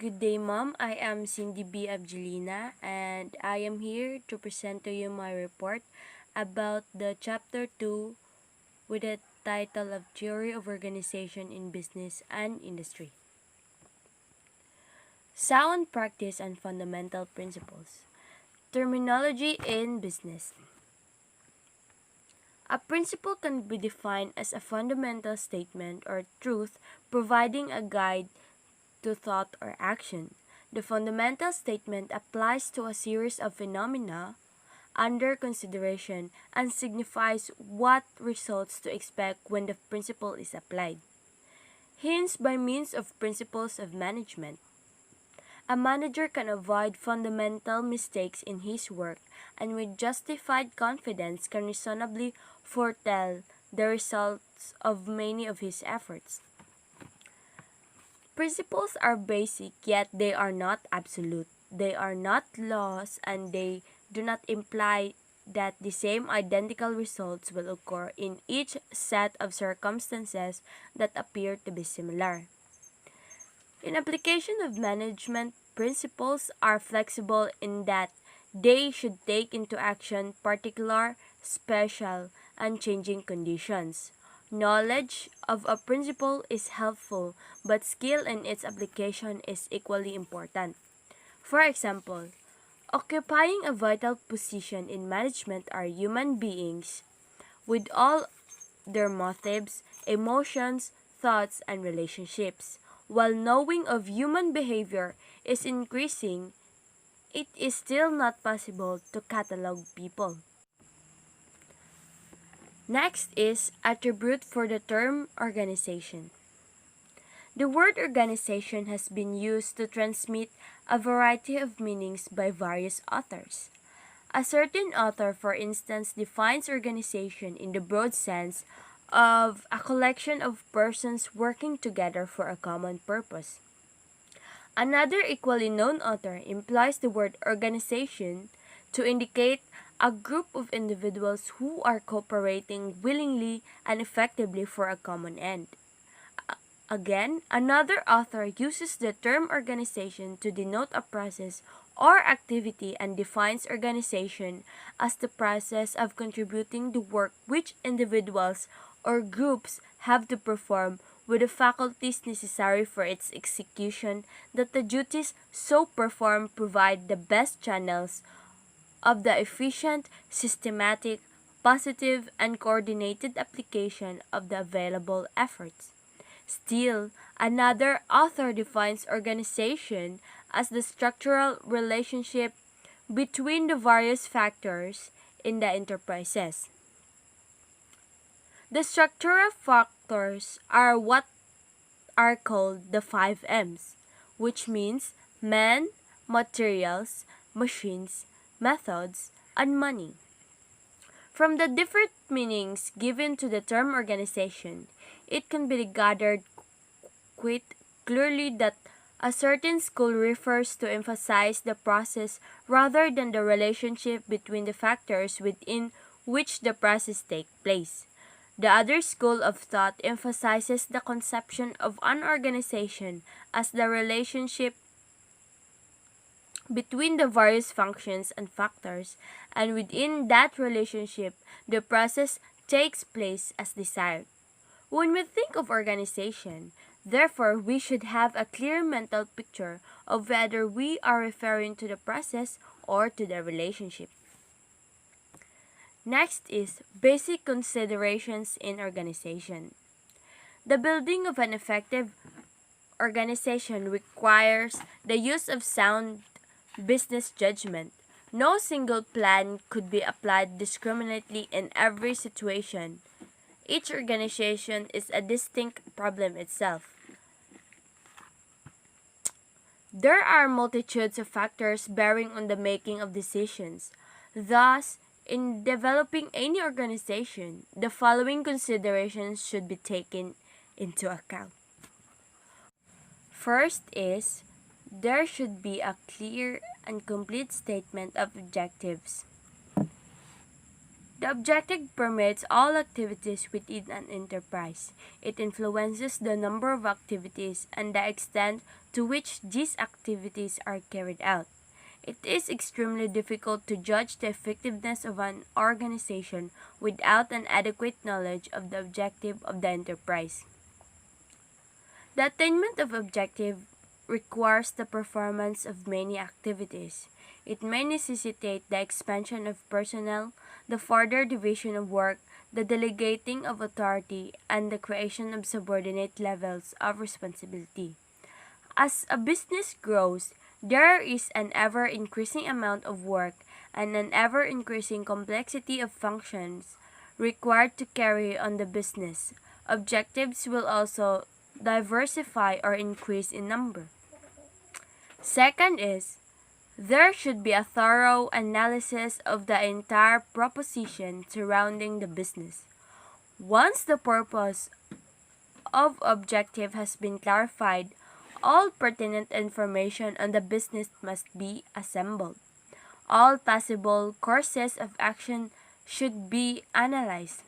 Good day, Mom. I am Cindy B. Abgelina, and I am here to present to you my report about the Chapter 2 with the title of Theory of Organization in Business and Industry. Sound Practice and Fundamental Principles. Terminology in Business. A principle can be defined as a fundamental statement or truth providing a guide to thought or action. The fundamental statement applies to a series of phenomena under consideration and signifies what results to expect when the principle is applied. Hence, by means of principles of management, a manager can avoid fundamental mistakes in his work and with justified confidence can reasonably foretell the results of many of his efforts. Principles are basic, yet they are not absolute. They are not laws, and they do not imply that the same identical results will occur in each set of circumstances that appear to be similar. In application of management, principles are flexible in that they should take into action particular, special, and changing conditions. Knowledge of a principle is helpful, but skill in its application is equally important. For example, occupying a vital position in management are human beings with all their motives, emotions, thoughts, and relationships. While knowing of human behavior is increasing, it is still not possible to catalog people. Next is attribute for the term organization. The word organization has been used to transmit a variety of meanings by various authors. A certain author, for instance, defines organization in the broad sense of a collection of persons working together for a common purpose. Another equally known author employs the word organization to indicate a group of individuals who are cooperating willingly and effectively for a common end. Again, another author uses the term organization to denote a process or activity and defines organization as the process of contributing the work which individuals or groups have to perform with the faculties necessary for its execution, that the duties so performed provide the best channels of the efficient, systematic, positive, and coordinated application of the available efforts. Still, another author defines organization as the structural relationship between the various factors in the enterprises. The structural factors are what are called the 5 M's, which means men, materials, machines, methods, and money. From the different meanings given to the term organization, it can be gathered quite clearly that a certain school refers to emphasize the process rather than the relationship between the factors within which the process takes place. The other school of thought emphasizes the conception of an organization as the relationship between the various functions and factors, and within that relationship, the process takes place as desired. When we think of organization, therefore, we should have a clear mental picture of whether we are referring to the process or to the relationship. Next is basic considerations in organization. The building of an effective organization requires the use of sound business judgment. No single plan could be applied discriminately in every situation. Each organization is a distinct problem itself. There are multitudes of factors bearing on the making of decisions. Thus, in developing any organization, the following considerations should be taken into account. First is, there should be a clear and complete statement of objectives. The objective permits all activities within an enterprise. It influences the number of activities and the extent to which these activities are carried out. It is extremely difficult to judge the effectiveness of an organization without an adequate knowledge of the objective of the enterprise. The attainment of objective requires the performance of many activities. It may necessitate the expansion of personnel, the further division of work, the delegating of authority, and the creation of subordinate levels of responsibility. As a business grows, there is an ever-increasing amount of work and an ever-increasing complexity of functions required to carry on the business. Objectives will also diversify or increase in number. Second is, there should be a thorough analysis of the entire proposition surrounding the business. Once the purpose of objective has been clarified, all pertinent information on the business must be assembled. All possible courses of action should be analyzed.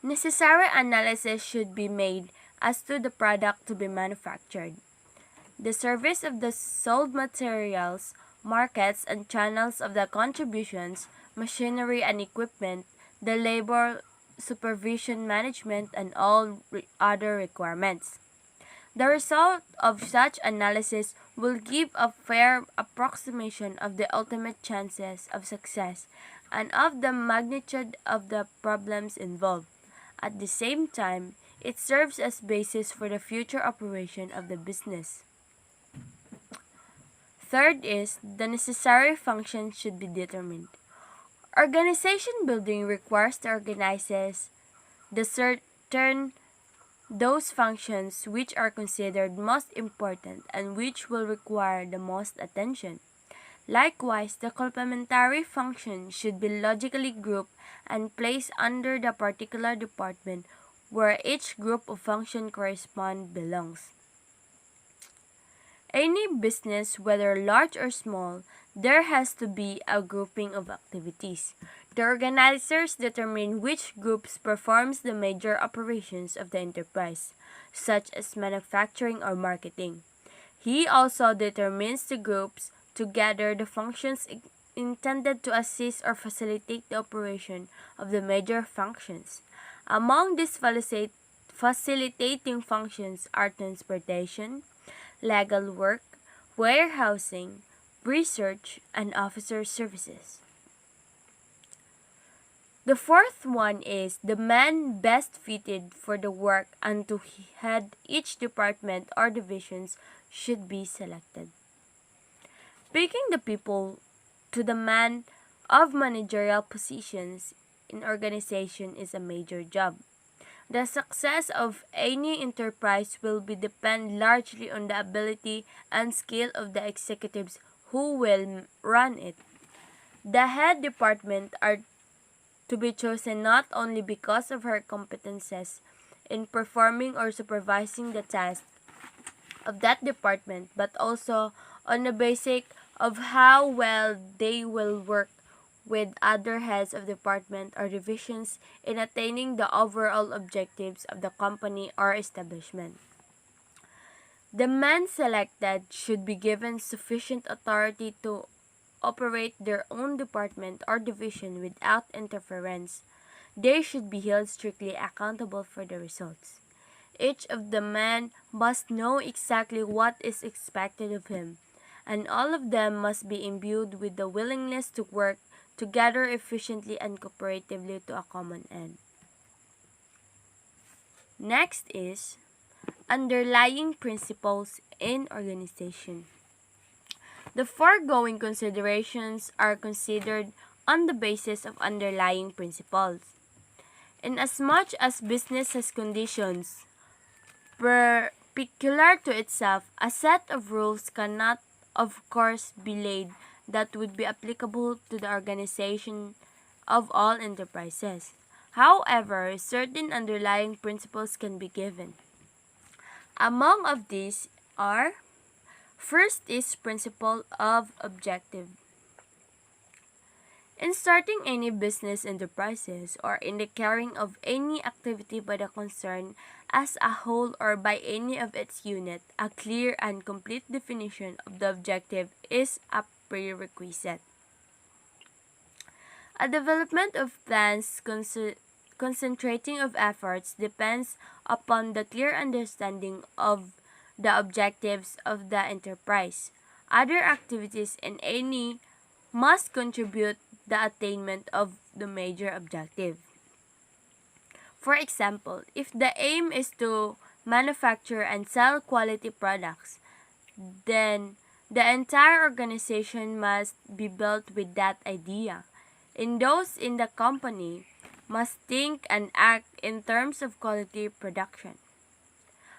Necessary analysis should be made as to the product to be manufactured, the service of the sold materials, markets and channels of the contributions, machinery and equipment, the labor, supervision management, and all other requirements. The result of such analysis will give a fair approximation of the ultimate chances of success and of the magnitude of the problems involved. At the same time, it serves as basis for the future operation of the business. Third is, the necessary functions should be determined. Organization building requires the organizers the certain those functions which are considered most important and which will require the most attention. Likewise, the complementary functions should be logically grouped and placed under the particular department where each group of function correspond belongs. Any business, whether large or small, there has to be a grouping of activities. The organizers determine which groups performs the major operations of the enterprise, such as manufacturing or marketing. He also determines the groups to gather the functions intended to assist or facilitate the operation of the major functions. Among these facilitating functions are transportation, legal work, warehousing, research, and officer services. The fourth one is the man best fitted for the work and to head each department or divisions should be selected. Picking the people to the man of managerial positions in organization is a major job. The success of any enterprise will depend largely on the ability and skill of the executives who will run it. The head department are to be chosen not only because of her competences in performing or supervising the tasks of that department, but also on the basis of how well they will work with other heads of department or divisions in attaining the overall objectives of the company or establishment. The men selected should be given sufficient authority to operate their own department or division without interference. They should be held strictly accountable for the results. Each of the men must know exactly what is expected of him, and all of them must be imbued with the willingness to work together efficiently and cooperatively to a common end. Next is underlying principles in organization. The foregoing considerations are considered on the basis of underlying principles. Inasmuch as business has conditions peculiar to itself, a set of rules cannot, of course, be laid that would be applicable to the organization of all enterprises. However, certain underlying principles can be given. Among of these are: first is principle of objective. In starting any business enterprises or in the carrying of any activity by the concern as a whole or by any of its units, a clear and complete definition of the objective is a prerequisite. A development of plans concentrating of efforts depends upon the clear understanding of the objectives of the enterprise. Other activities in any must contribute the attainment of the major objective. For example, if the aim is to manufacture and sell quality products, then the entire organization must be built with that idea. And those in the company must think and act in terms of quality production.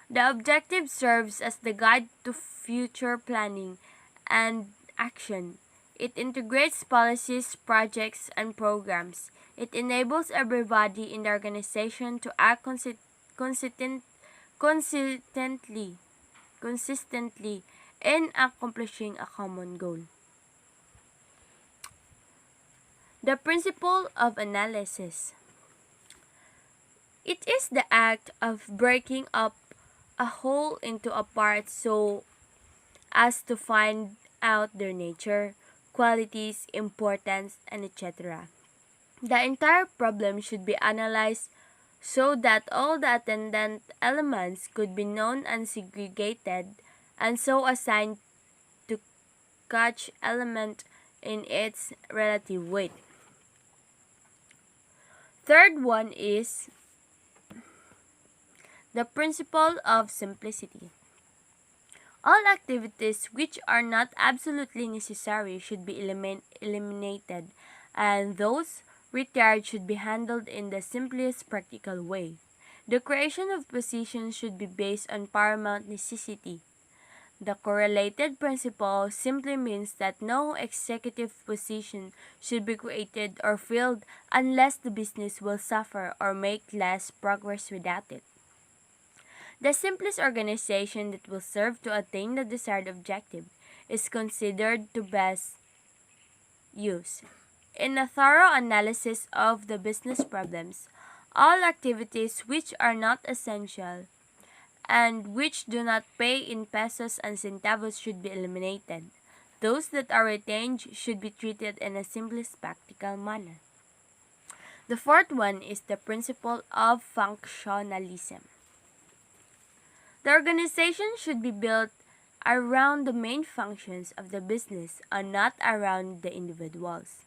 The objective serves as the guide to future planning and action. It integrates policies, projects, and programs. It enables everybody in the organization to act consistently, consistently in accomplishing a common goal. The principle of analysis. It is the act of breaking up a whole into a part so as to find out their nature, qualities, importance, and etc. The entire problem should be analyzed so that all the attendant elements could be known and segregated and so assigned to each element in its relative weight. Third one is the principle of simplicity. All activities which are not absolutely necessary should be eliminated, and those required should be handled in the simplest practical way. The creation of positions should be based on paramount necessity. The correlated principle simply means that no executive position should be created or filled unless the business will suffer or make less progress without it. The simplest organization that will serve to attain the desired objective is considered to best use. In a thorough analysis of the business problems, all activities which are not essential and which do not pay in pesos and centavos should be eliminated. Those that are retained should be treated in a simplest practical manner. The fourth one is the principle of functionalism. The organization should be built around the main functions of the business and not around the individuals.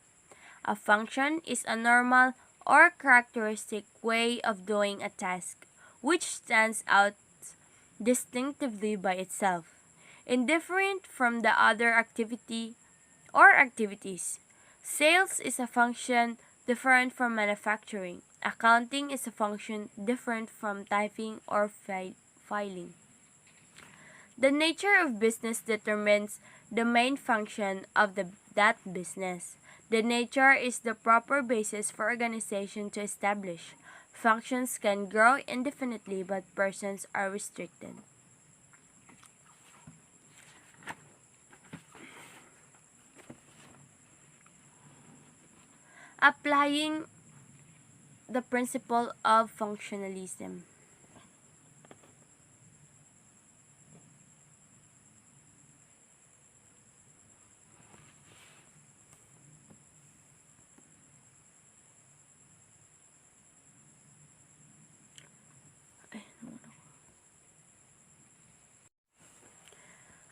A function is a normal or characteristic way of doing a task which stands out distinctively by itself, indifferent from the other activity or activities. Sales is a function different from manufacturing. Accounting is a function different from typing or filing. The nature of business determines the main function of that business. The nature is the proper basis for organization to establish. Functions can grow indefinitely, but persons are restricted. Applying the principle of functionalism.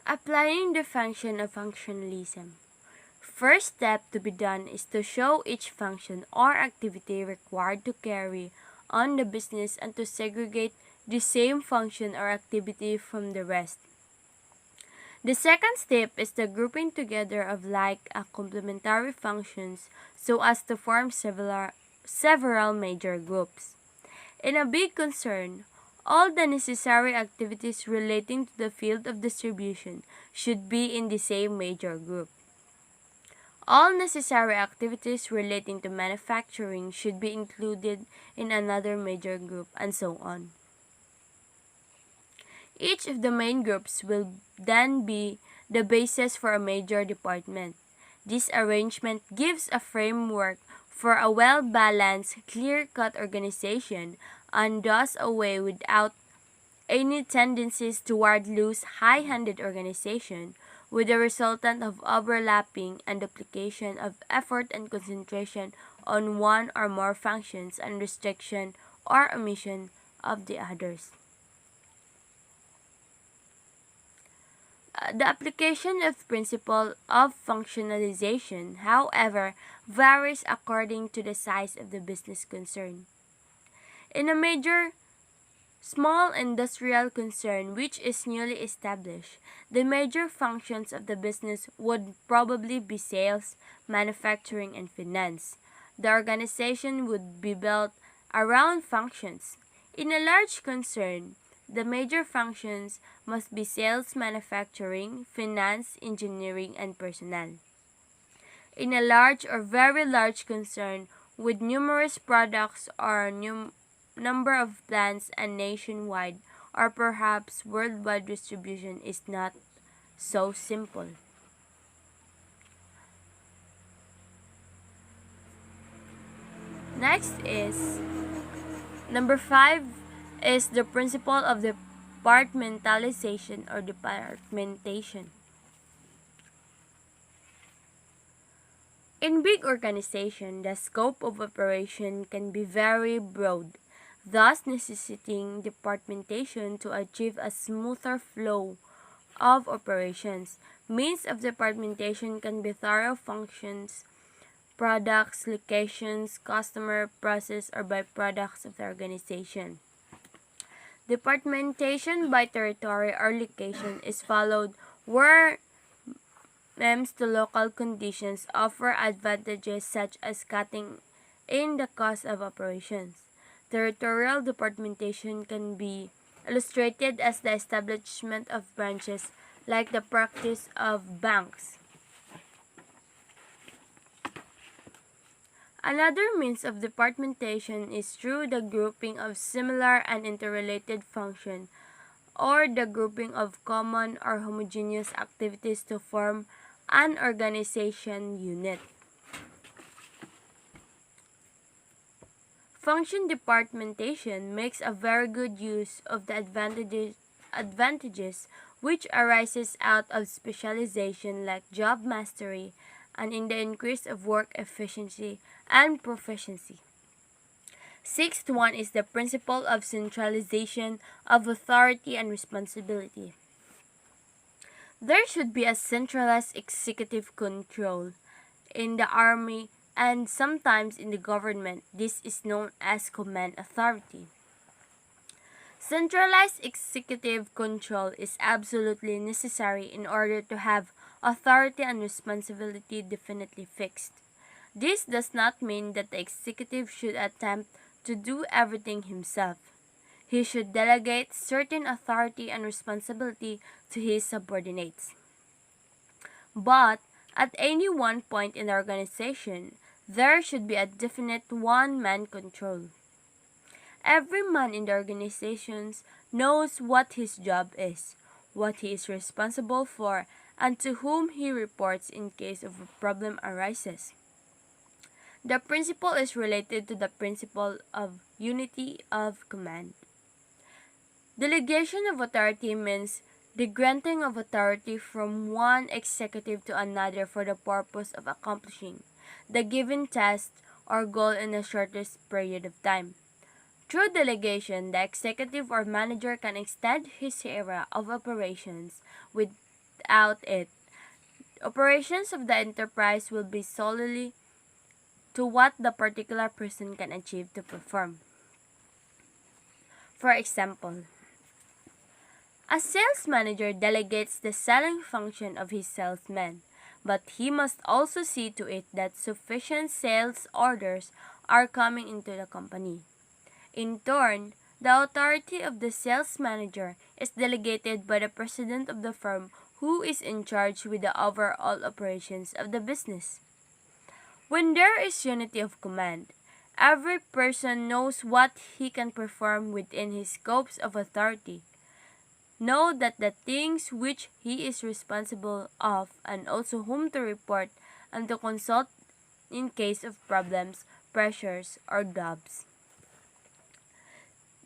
Applying the function of functionalism. First step to be done is to show each function or activity required to carry on the business and to segregate the same function or activity from the rest. The second step is the grouping together of like complementary functions so as to form several major groups. In a big concern, all the necessary activities relating to the field of distribution should be in the same major group. All necessary activities relating to manufacturing should be included in another major group, and so on. Each of the main groups will then be the basis for a major department. This arrangement gives a framework for a well-balanced, clear-cut organization and does away without any tendencies toward loose, high-handed organization, with the resultant of overlapping and duplication of effort and concentration on one or more functions and restriction or omission of the others. The application of principle of functionalization, however, varies according to the size of the business concern. In a major small industrial concern which is newly established, the major functions of the business would probably be sales, manufacturing, and finance. The organization would be built around functions. In a large concern, the major functions must be sales, manufacturing, finance, engineering, and personnel. In a large or very large concern with numerous products or number of plants and nationwide or perhaps worldwide distribution is not so simple. Next is number 5 is the principle of departmentalization or departmentation. In big organization, the scope of operation can be very broad, thus necessitating departmentation to achieve a smoother flow of operations. Means of departmentation can be thorough functions, products, locations, customer, process, or byproducts of the organization. Departmentation by territory or location is followed where MEMS to local conditions offer advantages such as cutting in the cost of operations. Territorial departmentation can be illustrated as the establishment of branches like the practice of banks. Another means of departmentation is through the grouping of similar and interrelated functions or the grouping of common or homogeneous activities to form an organization unit. Function departmentation makes a very good use of the advantages which arises out of specialization like job mastery and in the increase of work efficiency and proficiency. Sixth one is the principle of centralization of authority and responsibility. There should be a centralized executive control in the army and sometimes in the government. This is known as command authority. Centralized executive control is absolutely necessary in order to have authority and responsibility definitely fixed. This does not mean that the executive should attempt to do everything himself. He should delegate certain authority and responsibility to his subordinates. But at any one point in the organization, there should be a definite one-man control. Every man in the organization knows what his job is, what he is responsible for, and to whom he reports in case of a problem arises. The principle is related to the principle of unity of command. Delegation of authority means the granting of authority from one executive to another for the purpose of accomplishing the given task or goal in the shortest period of time. Through delegation, the executive or manager can extend his area of operations. Without it, operations of the enterprise will be solely to what the particular person can achieve to perform. For example, a sales manager delegates the selling function of his salesmen, but he must also see to it that sufficient sales orders are coming into the company. In turn, the authority of the sales manager is delegated by the president of the firm who is in charge with the overall operations of the business. When there is unity of command, every person knows what he can perform within his scopes of authority. Know that the things which he is responsible of and also whom to report and to consult in case of problems, pressures, or doubts.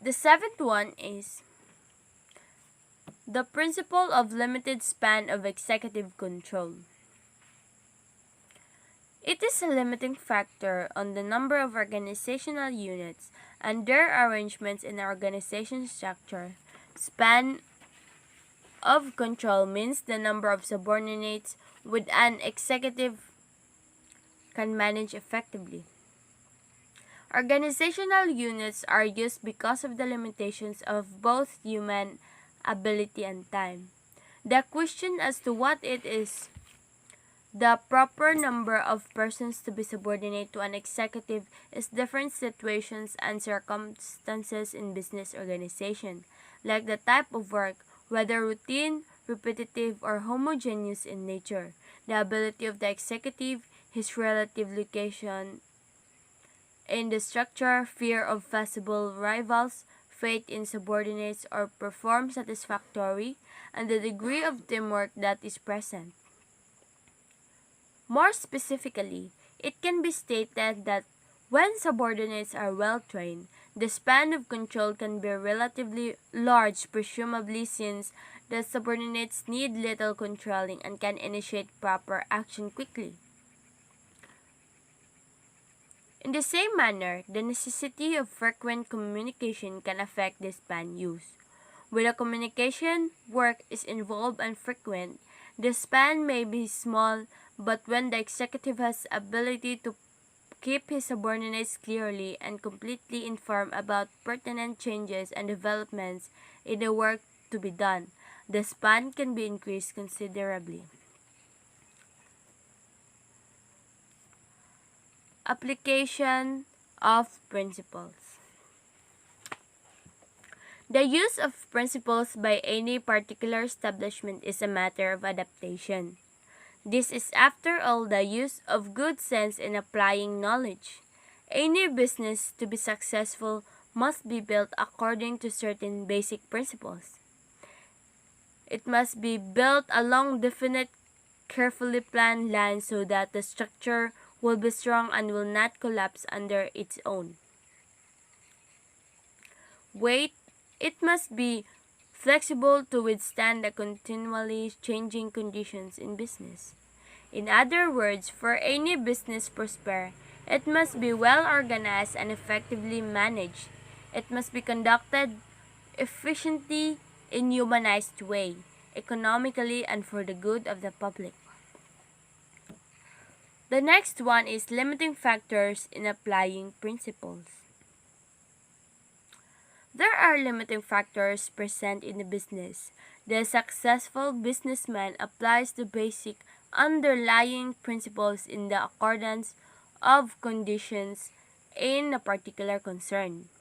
The seventh one is the principle of limited span of executive control. It is a limiting factor on the number of organizational units and their arrangements in an organization structure. Span of control means the number of subordinates with an executive can manage effectively. Organizational units are used because of the limitations of both human ability and time. The question as to what it is the proper number of persons to be subordinate to an executive is different situations and circumstances in business organization, like the type of work, whether routine, repetitive, or homogeneous in nature, the ability of the executive, his relative location in the structure, fear of possible rivals, faith in subordinates or perform satisfactory, and the degree of teamwork that is present. More specifically, it can be stated that when subordinates are well trained, the span of control can be relatively large, presumably since the subordinates need little controlling and can initiate proper action quickly. In the same manner, the necessity of frequent communication can affect the span use. When the communication work is involved and frequent, the span may be small, but when the executive has ability to keep his subordinates clearly and completely informed about pertinent changes and developments in the work to be done, the span can be increased considerably. Application of principles. The use of principles by any particular establishment is a matter of adaptation. This is, after all, the use of good sense in applying knowledge. Any business to be successful must be built according to certain basic principles. It must be built along definite, carefully planned lines so that the structure will be strong and will not collapse under its own weight. It must be flexible to withstand the continually changing conditions in business. In other words, for any business prosper, it must be well organized and effectively managed. It must be conducted efficiently in humanized way, economically and for the good of the public. The next one is limiting factors in applying principles. There are limiting factors present in the business. The successful businessman applies the basic underlying principles in the accordance of conditions in a particular concern.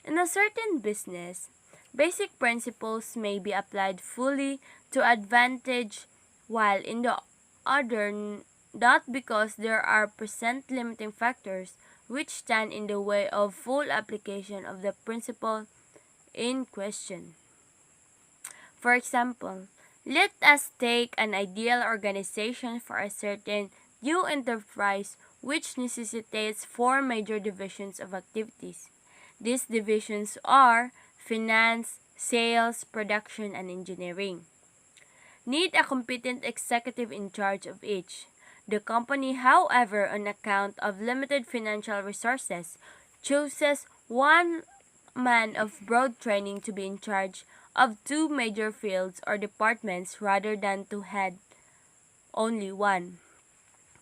In a certain business, basic principles may be applied fully to advantage, while in the other not, because there are present limiting factors which stand in the way of full application of the principle in question. For example, let us take an ideal organization for a certain new enterprise which necessitates four major divisions of activities. These divisions are finance, sales, production, and engineering. Need a competent executive in charge of each. The company, however, on account of limited financial resources, chooses one man of broad training to be in charge of two major fields or departments rather than to head only one.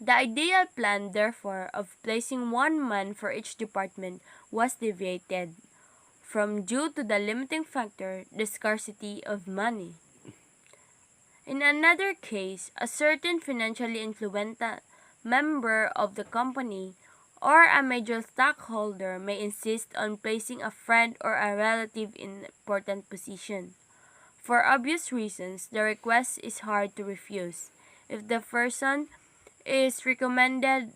The ideal plan, therefore, of placing one man for each department was deviated from due to the limiting factor, the scarcity of money. In another case, a certain financially influential member of the company or a major stockholder may insist on placing a friend or a relative in important position. For obvious reasons, the request is hard to refuse. If the person is recommended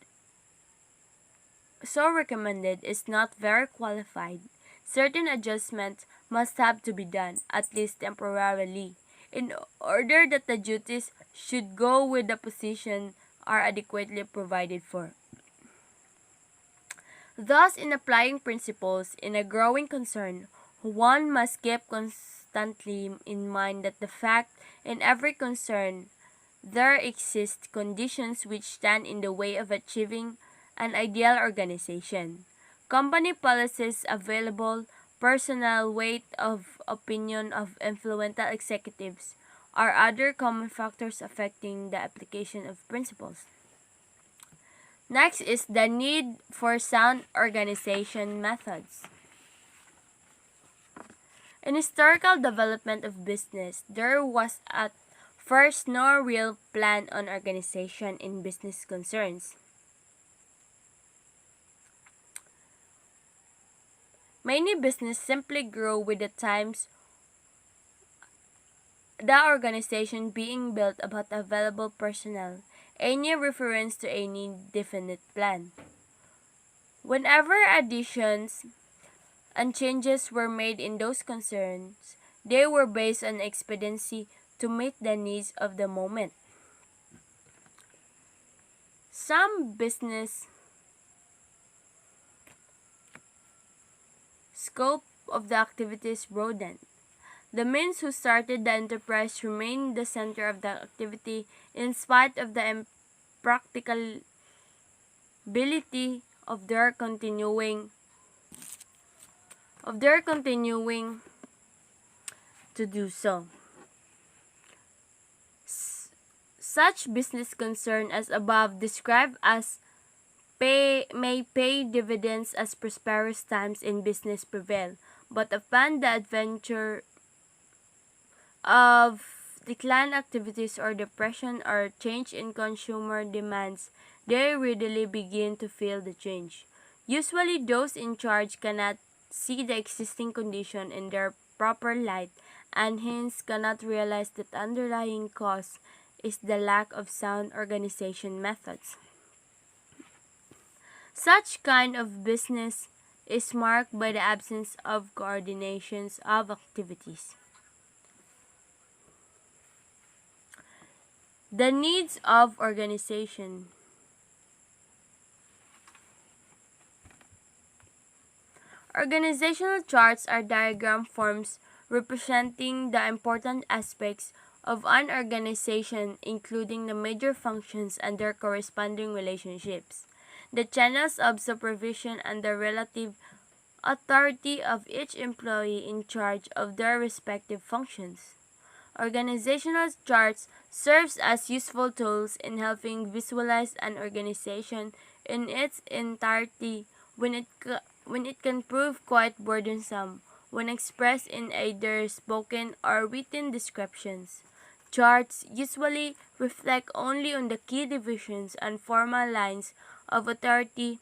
is not very qualified, certain adjustments must have to be done, at least temporarily, in order that the duties should go with the position are adequately provided for. Thus, in applying principles in a growing concern, one must keep constantly in mind that the fact in every concern there exist conditions which stand in the way of achieving an ideal organization. Company policies available, personal weight of opinion of influential executives are other common factors affecting the application of principles. Next is the need for sound organization methods. In historical development of business, there was at first no real plan on organization in business concerns. Many businesses simply grew with the times, the organization being built about available personnel, any reference to any definite plan. Whenever additions and changes were made in those concerns, they were based on expediency to meet the needs of the moment. Some business scope of the activities broadened. The men who started the enterprise remained the center of the activity in spite of the impracticability of their continuing to do so. Such business concern as above described as may pay dividends as prosperous times in business prevail, but upon the adventure of decline activities or depression or change in consumer demands, they readily begin to feel the change. Usually those in charge cannot see the existing condition in their proper light and hence cannot realize that the underlying cause is the lack of sound organization methods. Such kind of business is marked by the absence of coordinations of activities. The needs of organization. Organizational charts are diagram forms representing the important aspects of an organization, including the major functions and their corresponding relationships, the channels of supervision, and the relative authority of each employee in charge of their respective functions. Organizational charts serves as useful tools in helping visualize an organization in its entirety when it can prove quite burdensome when expressed in either spoken or written descriptions. Charts usually reflect only on the key divisions and formal lines of authority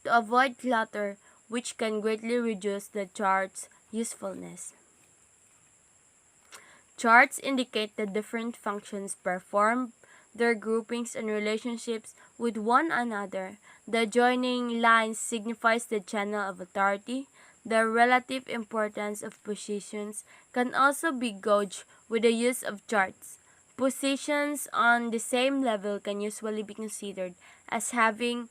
to avoid clutter, which can greatly reduce the chart's usefulness. Charts indicate the different functions performed, their groupings and relationships with one another. The joining lines signifies the channel of authority. The relative importance of positions can also be gauged with the use of charts. Positions on the same level can usually be considered as having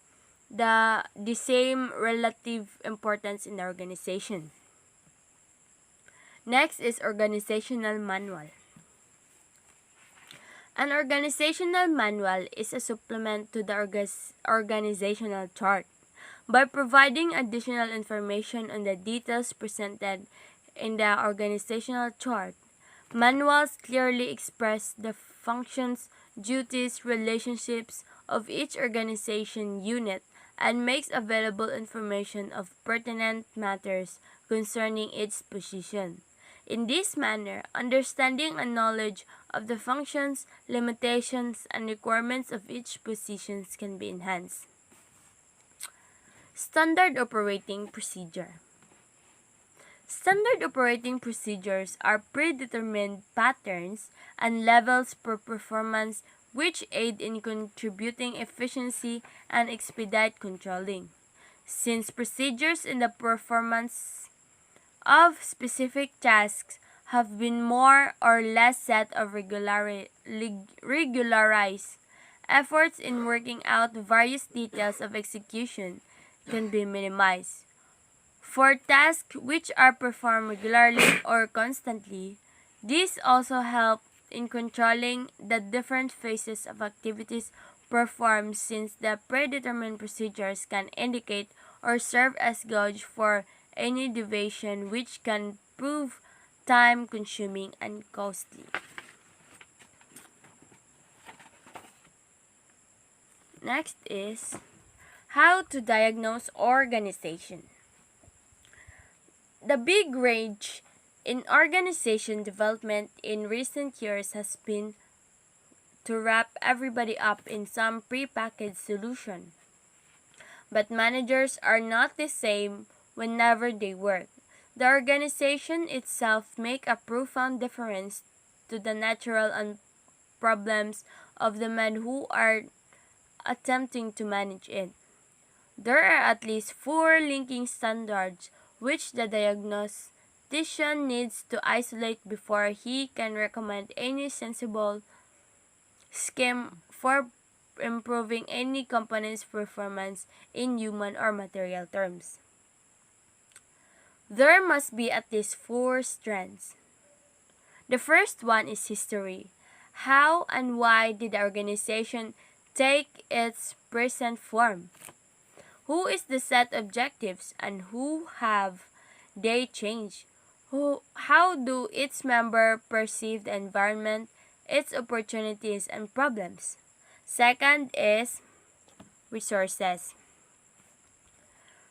the same relative importance in the organization. Next is organizational manual. An organizational manual is a supplement to the organizational chart. By providing additional information on the details presented in the organizational chart, manuals clearly express the functions, duties, relationships of each organization unit and makes available information of pertinent matters concerning its position. In this manner, understanding and knowledge of the functions, limitations, and requirements of each position can be enhanced. Standard operating procedure. Standard operating procedures are predetermined patterns and levels per performance which aid in contributing efficiency and expedite controlling. Since procedures in the performance of specific tasks have been more or less set of regularized efforts in working out various details of execution can be minimized. For tasks which are performed regularly or constantly, these also help in controlling the different phases of activities performed, since the predetermined procedures can indicate or serve as gauge for any deviation, which can prove time consuming and costly. Next is how to diagnose organization. The big range in organization development in recent years has been to wrap everybody up in some prepackaged solution. But managers are not the same whenever they work. The organization itself make a profound difference to the natural and problems of the men who are attempting to manage it. There are at least 4 linking standards which the diagnostician needs to isolate before he can recommend any sensible scheme for improving any component's performance in human or material terms. There must be at least 4 strands. The first one is history. How and why did the organization take its present form? Who is the set objectives and who have they changed? How do its member perceive the environment, its opportunities and problems? Second is resources.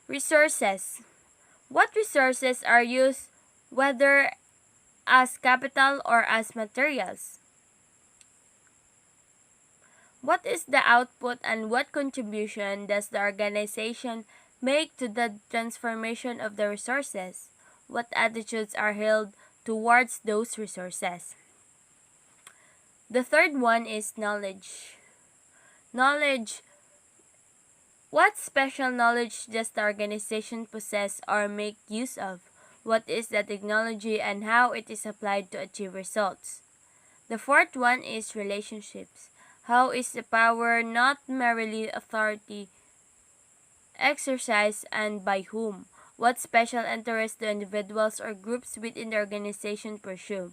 Resources. What resources are used, whether as capital or as materials? What is the output and what contribution does the organization make to the transformation of the resources? What attitudes are held towards those resources? The third one is knowledge. Knowledge. What special knowledge does the organization possess or make use of? What is the technology and how it is applied to achieve results? The fourth one is relationships. How is the power, not merely authority, exercised and by whom? What special interests do individuals or groups within the organization pursue?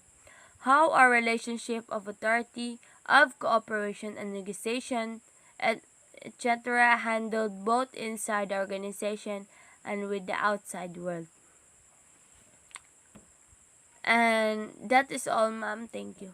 How are relationships of authority, of cooperation and negotiation, etc. handled both inside the organization and with the outside world? And that is all, ma'am. Thank you.